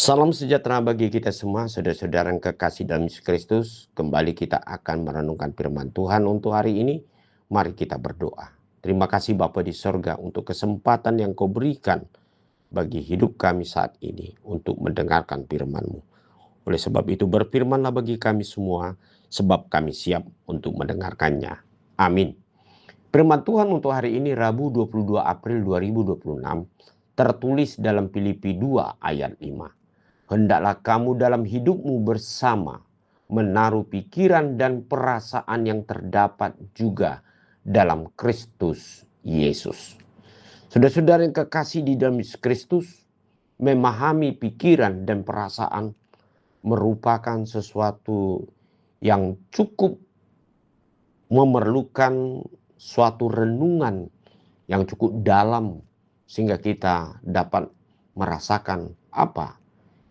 Salam sejahtera bagi kita semua, saudara-saudara yang kekasih dalam Yesus Kristus. Kembali kita akan merenungkan firman Tuhan untuk hari ini. Mari kita berdoa. Terima kasih Bapa di sorga untuk kesempatan yang Kau berikan bagi hidup kami saat ini untuk mendengarkan firman-Mu. Oleh sebab itu berfirmanlah bagi kami semua, sebab kami siap untuk mendengarkannya. Amin. Firman Tuhan untuk hari ini Rabu 22 April 2026 tertulis dalam Filipi 2 ayat 5. Hendaklah kamu dalam hidupmu bersama menaruh pikiran dan perasaan yang terdapat juga dalam Kristus Yesus. Saudara-saudara yang kekasih di dalam Yesus Kristus, memahami pikiran dan perasaan merupakan sesuatu yang cukup memerlukan suatu renungan yang cukup dalam sehingga kita dapat merasakan apa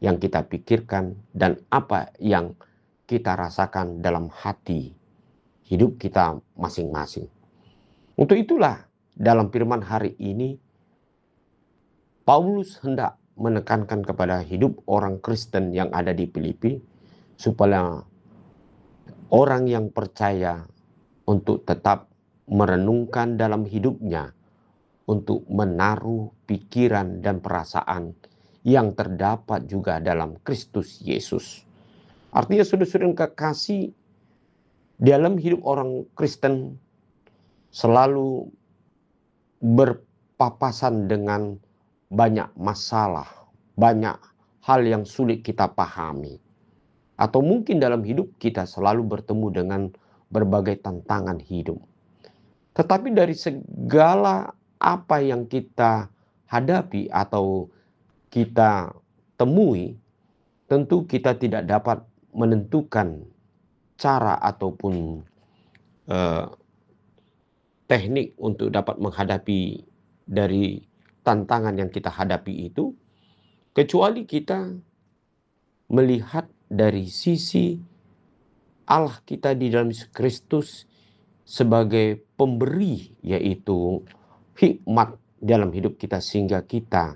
yang kita pikirkan dan apa yang kita rasakan dalam hati hidup kita masing-masing. Untuk itulah dalam firman hari ini Paulus hendak menekankan kepada hidup orang Kristen yang ada di Filipi supaya orang yang percaya untuk tetap merenungkan dalam hidupnya untuk menaruh pikiran dan perasaan yang terdapat juga dalam Kristus Yesus. Artinya saudara-saudara yang kekasih, dalam hidup orang Kristen selalu berpapasan dengan banyak masalah, banyak hal yang sulit kita pahami. Atau mungkin dalam hidup kita selalu bertemu dengan berbagai tantangan hidup. Tetapi dari segala apa yang kita hadapi atau kita temui, tentu kita tidak dapat menentukan cara ataupun teknik untuk dapat menghadapi dari tantangan yang kita hadapi itu, kecuali kita melihat dari sisi Allah kita di dalam Yesus Kristus sebagai pemberi, yaitu hikmat dalam hidup kita sehingga kita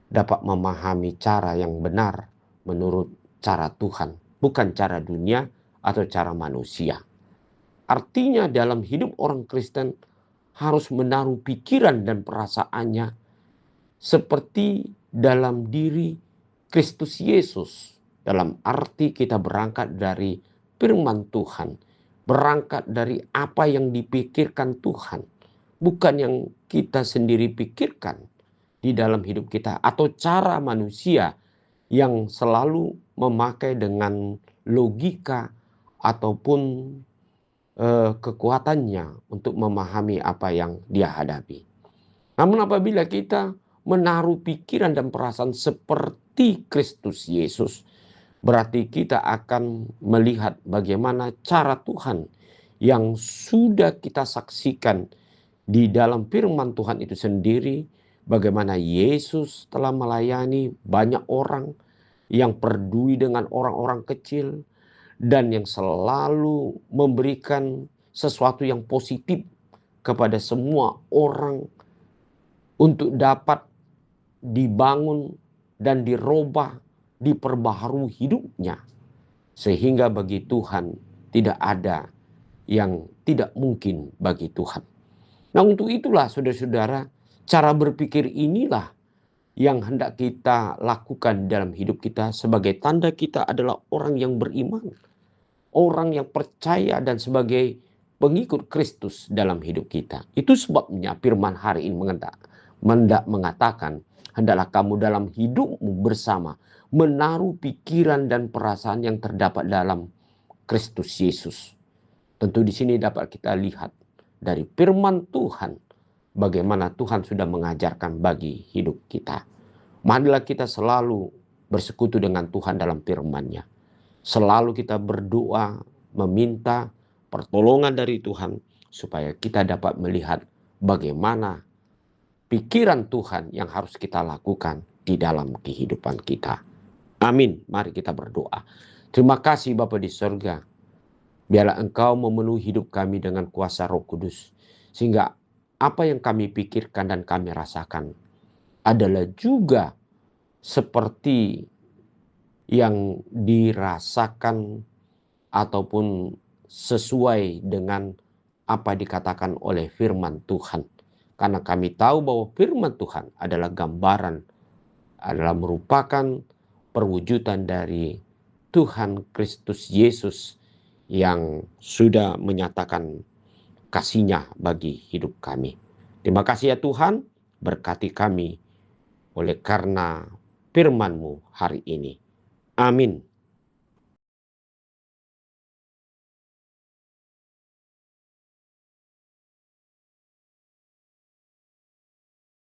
dapat memahami cara yang benar menurut cara Tuhan, bukan cara dunia atau cara manusia. Artinya dalam hidup orang Kristen harus menaruh pikiran dan perasaannya seperti dalam diri Kristus Yesus. Dalam arti kita berangkat dari firman Tuhan, berangkat dari apa yang dipikirkan Tuhan, bukan yang kita sendiri pikirkan di dalam hidup kita atau cara manusia yang selalu memakai dengan logika ataupun kekuatannya untuk memahami apa yang dia hadapi. Namun apabila kita menaruh pikiran dan perasaan seperti Kristus Yesus, berarti kita akan melihat bagaimana cara Tuhan yang sudah kita saksikan di dalam firman Tuhan itu sendiri, bagaimana Yesus telah melayani banyak orang yang peduli dengan orang-orang kecil dan yang selalu memberikan sesuatu yang positif kepada semua orang untuk dapat dibangun dan dirubah, diperbaharui hidupnya. Sehingga bagi Tuhan tidak ada yang tidak mungkin bagi Tuhan. Nah, untuk itulah saudara-saudara, cara berpikir inilah yang hendak kita lakukan dalam hidup kita sebagai tanda kita adalah orang yang beriman, orang yang percaya dan sebagai pengikut Kristus dalam hidup kita. Itu sebabnya firman hari ini mengatakan, hendaklah kamu dalam hidupmu bersama menaruh pikiran dan perasaan yang terdapat dalam Kristus Yesus. Tentu di sini dapat kita lihat dari firman Tuhan bagaimana Tuhan sudah mengajarkan bagi hidup kita. Marilah kita selalu bersekutu dengan Tuhan dalam firman-Nya. Selalu kita berdoa, meminta pertolongan dari Tuhan supaya kita dapat melihat bagaimana pikiran Tuhan yang harus kita lakukan di dalam kehidupan kita. Amin. Mari kita berdoa. Terima kasih Bapa di sorga. Biarlah Engkau memenuhi hidup kami dengan kuasa Roh Kudus. Sehingga apa yang kami pikirkan dan kami rasakan adalah juga seperti yang dirasakan ataupun sesuai dengan apa dikatakan oleh firman Tuhan. Karena kami tahu bahwa firman Tuhan adalah gambaran, adalah merupakan perwujudan dari Tuhan Kristus Yesus yang sudah menyatakan kasih-Nya bagi hidup kami. Terima kasih ya Tuhan, berkati kami oleh karena firman-Mu hari ini. Amin.